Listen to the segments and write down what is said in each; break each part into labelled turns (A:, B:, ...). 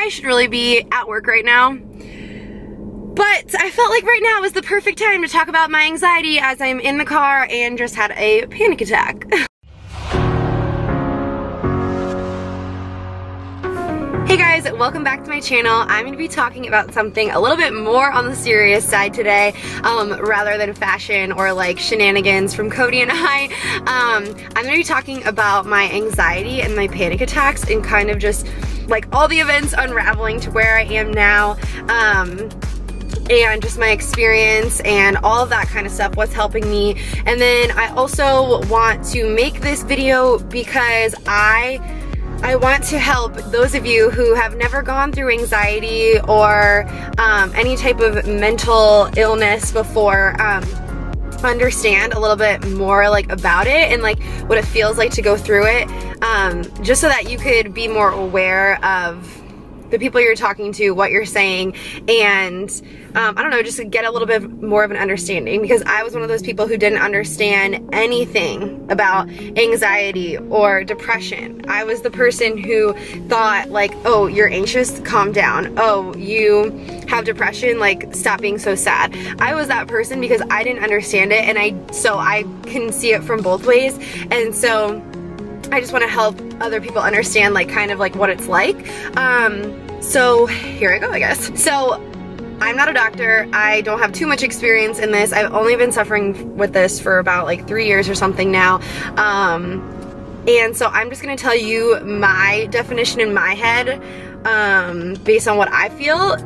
A: I should really be at work right now. But I felt like right now was the perfect time to talk about my anxiety as I'm in the car and just had a panic attack. Hey guys, welcome back to my channel. I'm going to be talking about something a little bit more on the serious side today, rather than fashion or like shenanigans from Cody and I. I'm going to be talking about my anxiety and my panic attacks and kind of just like all the events unraveling to where I am now, and just my experience and all of that kind of stuff, what's helping me. And then I also want to make this video because I want to help those of you who have never gone through anxiety or any type of mental illness before, understand a little bit more like about it and like what it feels like to go through it, just so that you could be more aware of the people you're talking to, what you're saying, and I don't know, just to get a little bit more of an understanding, because I was one of those people who didn't understand anything about anxiety or depression. I was the person who thought like, oh, you're anxious, calm down. Oh, you have depression, like stop being so sad. I was that person because I didn't understand it, and so I can see it from both ways, and so I just want to help other people understand like kind of like what it's like. So here I go, I guess. So I'm not a doctor. I don't have too much experience in this. I've only been suffering with this for about like 3 years or something now. And so I'm just going to tell you my definition in my head, based on what I feel,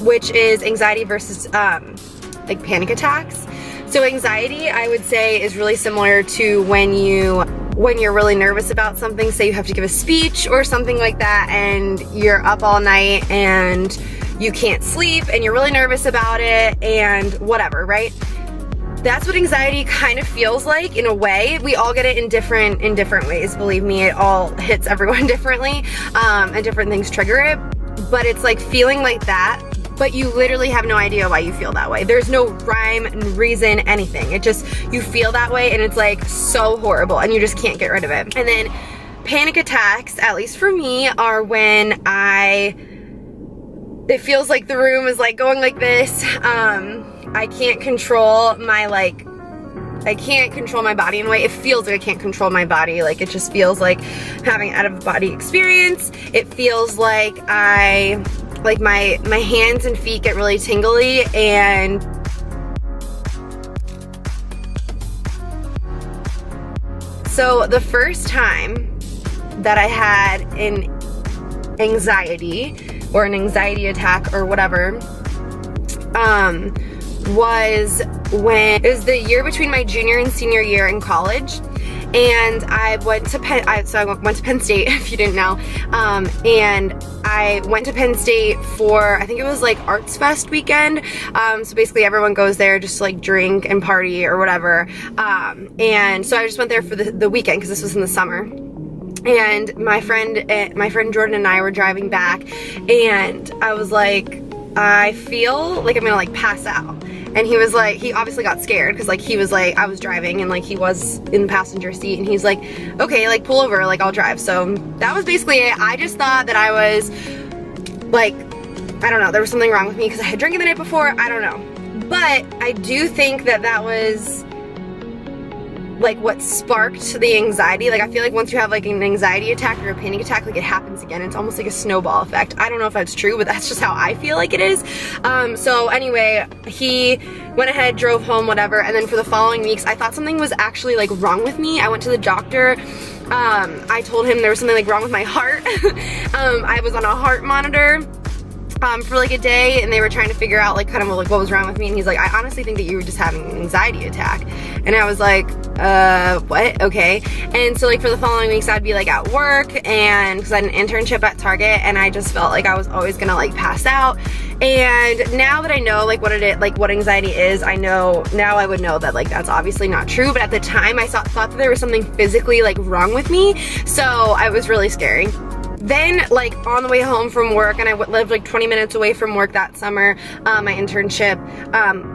A: which is anxiety versus like panic attacks. So anxiety, I would say, is really similar to when you're really nervous about something, say you have to give a speech or something like that, and you're up all night and you can't sleep and you're really nervous about it and whatever, right? That's what anxiety kind of feels like in a way. We all get it in different ways. Believe me, it all hits everyone differently, and different things trigger it. But it's like feeling like that, but you literally have no idea why you feel that way. There's no rhyme, reason, anything. It just, you feel that way and it's like so horrible and you just can't get rid of it. And then panic attacks, at least for me, are when it feels like the room is like going like this. I can't control my body in a way. It feels like I can't control my body. Like it just feels like having out of body experience. It feels like my hands and feet get really tingly, and so the first time that I had an anxiety or an anxiety attack or whatever, was when it was the year between my junior and senior year in college. And I went to Penn State, if you didn't know, and I went to Penn State for, I think it was like Arts Fest weekend, so basically everyone goes there just to like drink and party or whatever, and so I just went there for the weekend because this was in the summer. And my friend Jordan and I were driving back, and I was like, I feel like I'm gonna like pass out. And he was like, he obviously got scared because like he was like, I was driving and like he was in the passenger seat, and he's like, okay, like pull over, like I'll drive. So that was basically it. I just thought that I was like, I don't know, there was something wrong with me because I had drinking the night before, I don't know. But I do think that was like what sparked the anxiety. Like I feel like once you have like an anxiety attack or a panic attack, like it happens again. It's almost like a snowball effect. I don't know if that's true, but that's just how I feel like it is. So anyway, he went ahead, drove home, whatever, and then for the following weeks I thought something was actually like wrong with me. I went to the doctor. I told him there was something like wrong with my heart. I was on a heart monitor for like a day, and they were trying to figure out like kind of like what was wrong with me, and he's like, I honestly think that you were just having an anxiety attack. And I was like, what? Okay. And so like for the following weeks I'd be like at work, and because I had an internship at Target, and I just felt like I was always gonna like pass out. And now that I know like what anxiety is, I know now, I would know that like that's obviously not true, but at the time I thought that there was something physically like wrong with me, so I was really scary. Then, like, on the way home from work, and I lived like 20 minutes away from work that summer, my internship,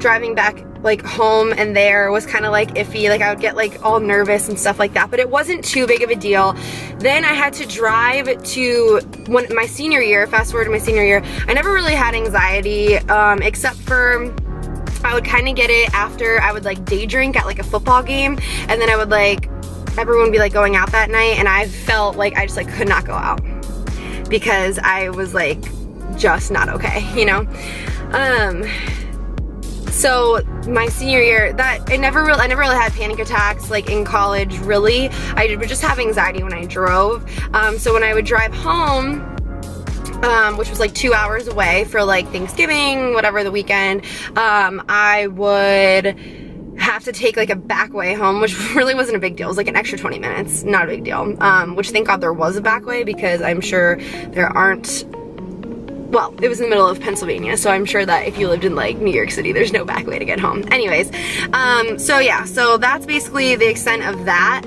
A: driving back like home and there was kind of like iffy. Like I would get like all nervous and stuff like that, but it wasn't too big of a deal. Then I had to drive to my senior year, fast forward to my senior year. I never really had anxiety, except for I would kind of get it after I would like day drink at like a football game, and then I would like, everyone would be like going out that night, and I felt like I just like could not go out because I was like just not okay, you know? So my senior year, I never really had panic attacks like in college, really. I would just have anxiety when I drove. So when I would drive home, which was like 2 hours away for like Thanksgiving, whatever, the weekend, I would have to take like a back way home, which really wasn't a big deal. It was like an extra 20 minutes, not a big deal. Which thank God there was a back way, because I'm sure there aren't, well, it was in the middle of Pennsylvania, so I'm sure that if you lived in like New York City, there's no back way to get home. Anyways, so yeah, so that's basically the extent of that.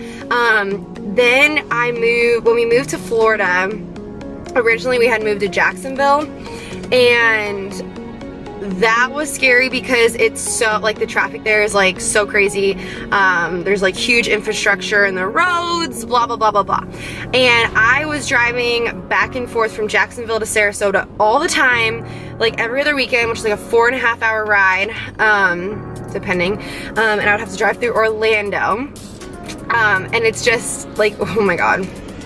A: Then when we moved to Florida, originally we had moved to Jacksonville, and that was scary because it's so, like, the traffic there is like so crazy. There's like huge infrastructure in the roads, blah, blah, blah, blah, blah. And I was driving back and forth from Jacksonville to Sarasota all the time, like every other weekend, which is like a 4.5 hour ride, depending. And I would have to drive through Orlando. And it's just like, oh my God,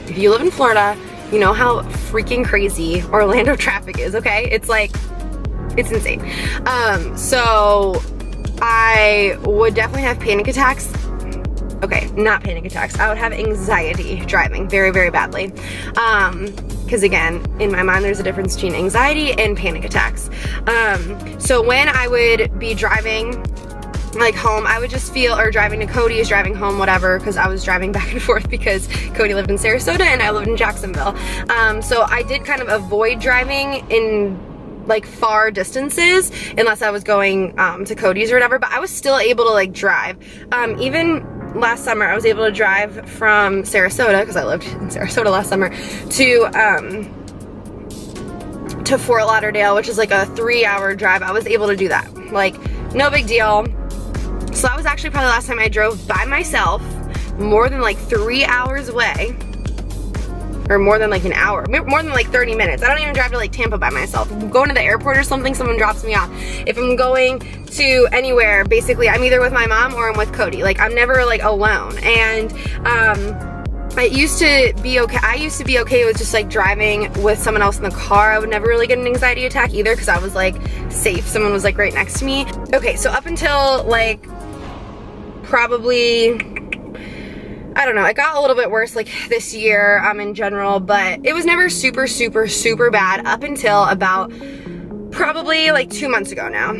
A: if you live in Florida, you know how freaking crazy Orlando traffic is, okay? It's like, it's insane. So I would definitely have panic attacks. Okay, not panic attacks. I would have anxiety driving very, very badly. Because again, in my mind, there's a difference between anxiety and panic attacks. So when I would be driving like home, I would just feel, or driving to Cody's, driving home, whatever, because I was driving back and forth because Cody lived in Sarasota and I lived in Jacksonville. So I did kind of avoid driving in like far distances unless I was going to Cody's or whatever, but I was still able to like drive. Even last summer I was able to drive from Sarasota, because I lived in Sarasota last summer, to Fort Lauderdale, which is like a 3-hour drive. I was able to do that, like no big deal. So that was actually probably the last time I drove by myself more than like 3 hours away, or more than like an hour, more than like 30 minutes. I don't even drive to like Tampa by myself. If I'm going to the airport or something, someone drops me off. If I'm going to anywhere, basically I'm either with my mom or I'm with Cody. Like I'm never like alone. And it used to be okay. I used to be okay with just like driving with someone else in the car. I would never really get an anxiety attack either, because I was like safe. Someone was like right next to me. Okay, so up until like probably, I don't know, it got a little bit worse like this year in general, but it was never super, super, super bad up until about probably like 2 months ago now.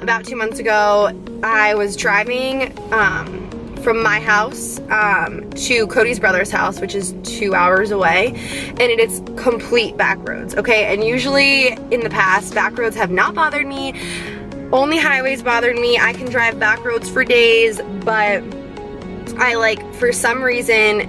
A: About 2 months ago, I was driving from my house to Cody's brother's house, which is 2 hours away, and it is complete back roads, okay? And usually in the past, back roads have not bothered me. Only highways bothered me. I can drive back roads for days, but I like, for some reason,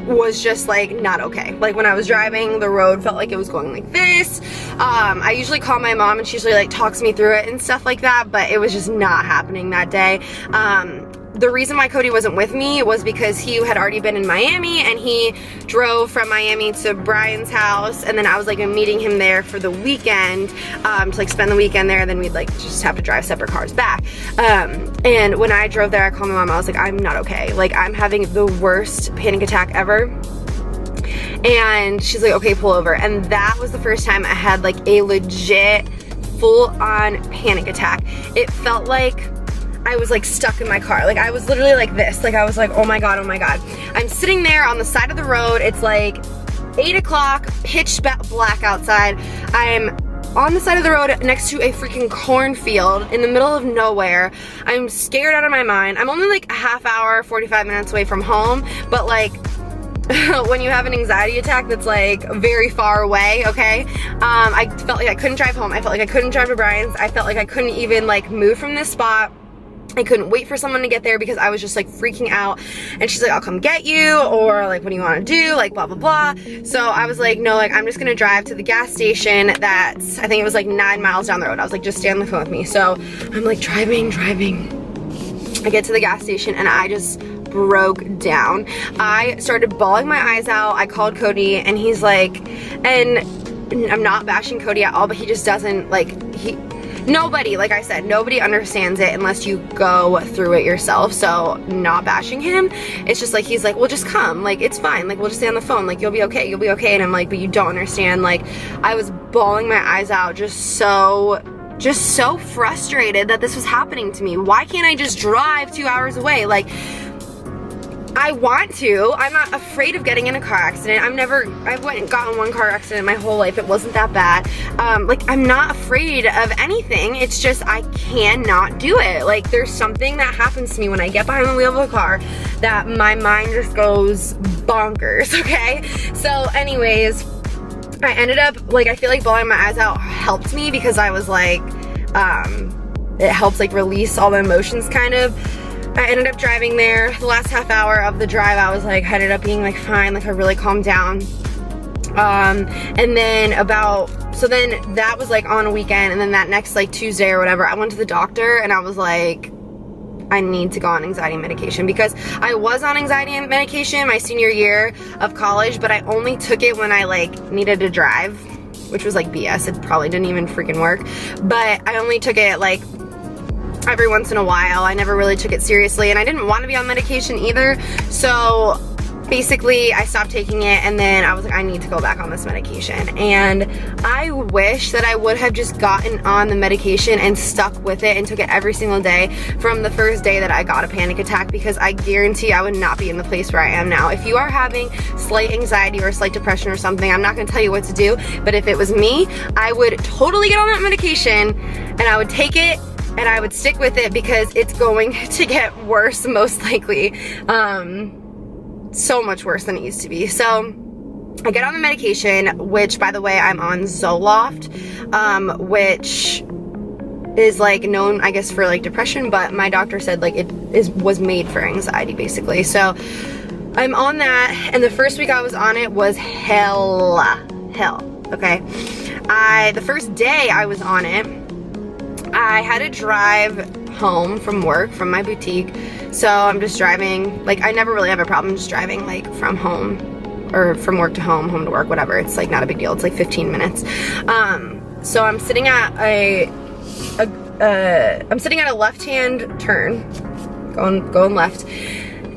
A: was just like not okay. Like when I was driving, the road felt like it was going like this. I usually call my mom and she usually like talks me through it and stuff like that, but it was just not happening that day. The reason why Cody wasn't with me was because he had already been in Miami, and he drove from Miami to Brian's house, and then I was like meeting him there for the weekend to like spend the weekend there, and then we'd like just have to drive separate cars back. And when I drove there, I called my mom. I was like, I'm not okay. Like I'm having the worst panic attack ever. And she's like, okay, pull over. And that was the first time I had like a legit full-on panic attack. It felt like I was like stuck in my car. Like I was literally like this. Like I was like, oh my God, oh my God. I'm sitting there on the side of the road. It's like 8 o'clock, pitch black outside. I'm on the side of the road next to a freaking cornfield in the middle of nowhere. I'm scared out of my mind. I'm only like a half hour, 45 minutes away from home, but like when you have an anxiety attack that's like very far away, okay? I felt like I couldn't drive home. I felt like I couldn't drive to Brian's. I felt like I couldn't even like move from this spot. I couldn't wait for someone to get there because I was just like freaking out. And she's like, I'll come get you, or like, what do you want to do? Like, blah, blah, blah. So I was like, no, like, I'm just gonna drive to the gas station that's, I think it was like 9 miles down the road. I was like, just stay on the phone with me. So I'm like driving. I get to the gas station and I just broke down. I started bawling my eyes out. I called Cody and he's like, and I'm not bashing Cody at all, but he just doesn't, like, nobody, like I said, nobody understands it unless you go through it yourself. So not bashing him. It's just like, he's like, well, just come. Like, it's fine. Like, we'll just stay on the phone. Like, you'll be okay. You'll be okay. And I'm like, but you don't understand. Like, I was bawling my eyes out, just so frustrated that this was happening to me. Why can't I just drive 2 hours away? Like, I want to. I'm not afraid of getting in a car accident. I went and gotten one car accident my whole life. It wasn't that bad. Like, I'm not afraid of anything. It's just, I cannot do it. Like, there's something that happens to me when I get behind the wheel of a car that my mind just goes bonkers, okay? So anyways, I ended up, like, I feel like bawling my eyes out helped me because I was like, it helps like release all the emotions kind of. I ended up driving there. The last half hour of the drive, I was like, ended up being like fine, like I really calmed down. And then so then that was like on a weekend, and then that next like Tuesday or whatever, I went to the doctor and I was like, I need to go on anxiety medication, because I was on anxiety medication my senior year of college, but I only took it when I like needed to drive, which was like BS. It probably didn't even freaking work, but I only took it like every once in a while. I never really took it seriously, and I didn't want to be on medication either. So basically I stopped taking it, and then I was like, I need to go back on this medication. And I wish that I would have just gotten on the medication and stuck with it and took it every single day from the first day that I got a panic attack, because I guarantee I would not be in the place where I am now. If you are having slight anxiety or slight depression or something, I'm not going to tell you what to do, but if it was me, I would totally get on that medication and I would take it and I would stick with it, because it's going to get worse most likely. So much worse than it used to be. So I get on the medication, which, by the way, I'm on Zoloft, which is like known, I guess, for like depression, but my doctor said like it was made for anxiety basically. So I'm on that, and the first week I was on it was hell, okay? The first day I was on it, I had to drive home from work, from my boutique. So I'm just driving, like I never really have a problem just driving like from home, or from work to home, home to work, whatever. It's like not a big deal. It's like 15 minutes. So I'm sitting at I'm sitting at a left-hand turn, going left.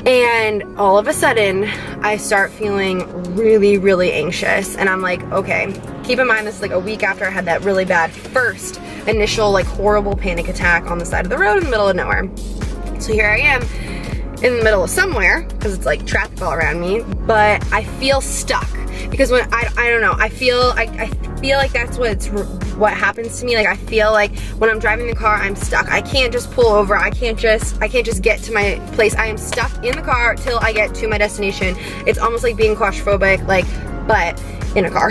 A: And all of a sudden, I start feeling really, really anxious. And I'm like, okay, keep in mind this is like a week after I had that really bad first initial like horrible panic attack on the side of the road in the middle of nowhere. So here I am in the middle of somewhere, because it's like traffic all around me, but I feel stuck. Because when I don't know, I feel like that's what happens to me. Like I feel like when I'm driving the car, I'm stuck. I can't just pull over. I can't just get to my place. I am stuck in the car till I get to my destination. It's almost like being claustrophobic, like, but in a car.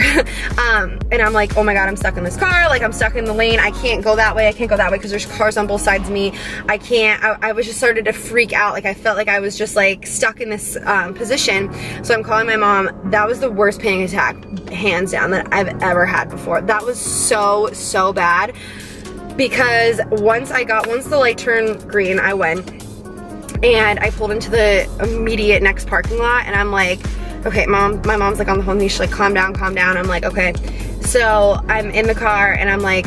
A: And I'm like, oh my God, I'm stuck in this car. Like I'm stuck in the lane. I can't go that way. I can't go that way because there's cars on both sides of me. I was just started to freak out. Like I felt like I was just like stuck in this position. So I'm calling my mom. That was the worst panic attack, hands down, that I've ever had before. That was so bad, because once the light turned green, I went and I pulled into the immediate next parking lot, and I'm like, okay, Mom, my mom's like on the phone with me. She's like, calm down. I'm like, okay. So I'm in the car and I'm like,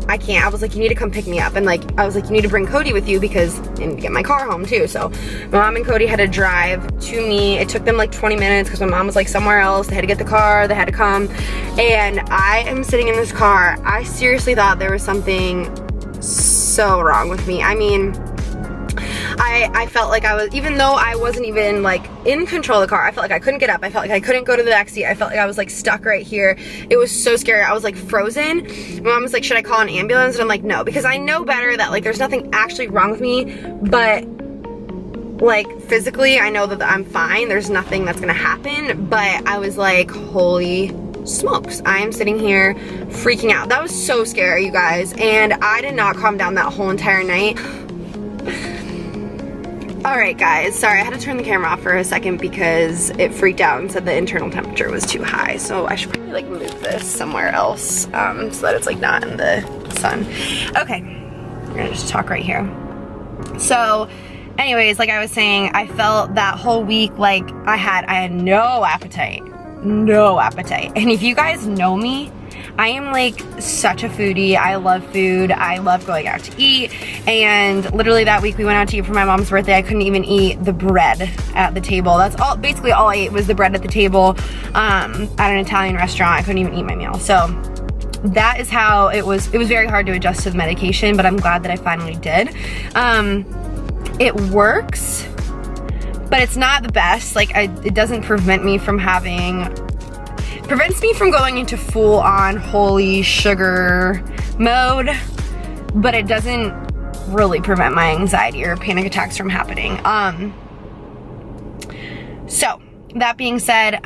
A: I can't. I was like, you need to come pick me up. And like, I was like, you need to bring Cody with you, because I need to get my car home too. So my mom and Cody had to drive to me. It took them like 20 minutes because my mom was like somewhere else. They had to get the car, they had to come. And I am sitting in this car. I seriously thought there was something so wrong with me. I mean, I felt like I was, even though I wasn't even like in control of the car, I felt like I couldn't get up. I felt like I couldn't go to the back seat. I felt like I was like stuck right here. It was so scary. I was like frozen. My mom was like, should I call an ambulance? And I'm like, no, because I know better that like there's nothing actually wrong with me, but like physically I know that I'm fine. There's nothing that's gonna happen. But I was like, holy smokes, I am sitting here freaking out. That was so scary, you guys. And I did not calm down that whole entire night. Alright guys, sorry I had to turn the camera off for a second because it freaked out and said the internal temperature was too high. So I should probably like move this somewhere else so that it's like not in the sun. Okay, we're gonna just talk right here. So anyways, like I was saying, I felt that whole week like I had no appetite. No appetite. And if you guys know me, I am like such a foodie. I love food. I love going out to eat. And literally that week we went out to eat for my mom's birthday. I couldn't even eat the bread at the table. That's all, basically all I ate was the bread at the table at an Italian restaurant. I couldn't even eat my meal. So that is how it was. It was very hard to adjust to the medication, but I'm glad that I finally did. It works, but it's not the best. Like it doesn't prevent me from prevents me from going into full on holy sugar mode, but it doesn't really prevent my anxiety or panic attacks from happening. So that being said,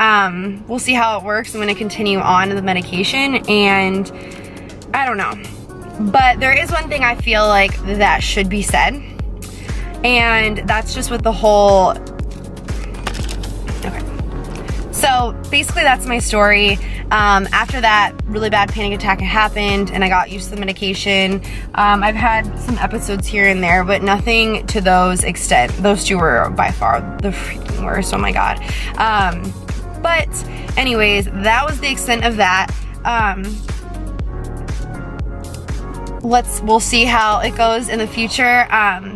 A: we'll see how it works. I'm gonna continue on the medication, and I don't know. But there is one thing I feel like that should be said, and that's just with the whole, okay. So basically that's my story. After that really bad panic attack happened and I got used to the medication, I've had some episodes here and there, but nothing to those extent. Those two were by far the freaking worst, oh my God. But anyways, that was the extent of that. We'll see how it goes in the future.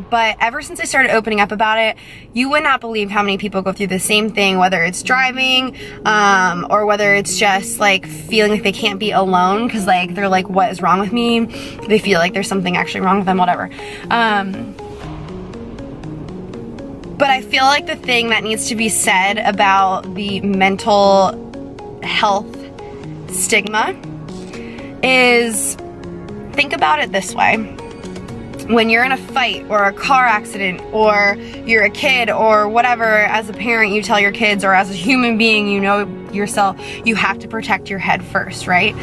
A: But ever since I started opening up about it, you would not believe how many people go through the same thing, whether it's driving, or whether it's just like feeling like they can't be alone because like they're like, what is wrong with me? They feel like there's something actually wrong with them, whatever. But I feel like the thing that needs to be said about the mental health stigma is, think about it this way. When you're in a fight or a car accident or you're a kid or whatever, as a parent you tell your kids, or as a human being, you know yourself, you have to protect your head first, right?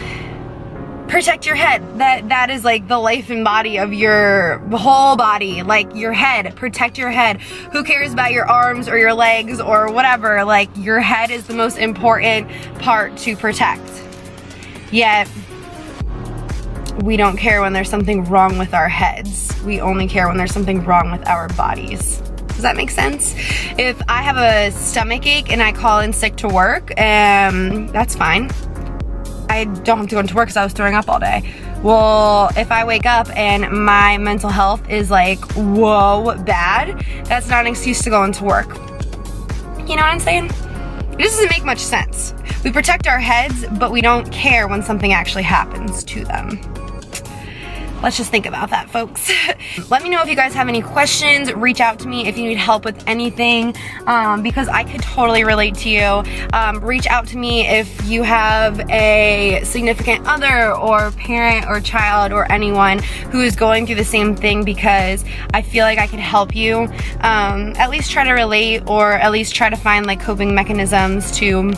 A: Protect your head. That is like the life and body of your whole body, like your head. Protect your head. Who cares about your arms or your legs or whatever? Like your head is the most important part to protect. Yet we don't care when there's something wrong with our heads. We only care when there's something wrong with our bodies. Does that make sense? If I have a stomach ache and I call in sick to work, that's fine. I don't have to go into work because I was throwing up all day. Well, if I wake up and my mental health is like, whoa, bad, that's not an excuse to go into work. You know what I'm saying? It doesn't make much sense. We protect our heads, but we don't care when something actually happens to them. Let's just think about that, folks. Let me know if you guys have any questions. Reach out to me if you need help with anything, because I could totally relate to you. Reach out to me if you have a significant other or parent or child or anyone who is going through the same thing, because I feel like I could help you at least try to relate, or at least try to find like coping mechanisms to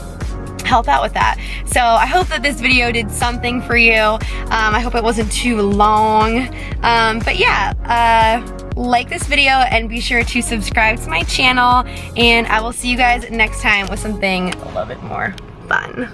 A: help out with that. So I hope that this video did something for you. I hope it wasn't too long. But yeah, like this video and be sure to subscribe to my channel, and I will see you guys next time with something a little bit more fun.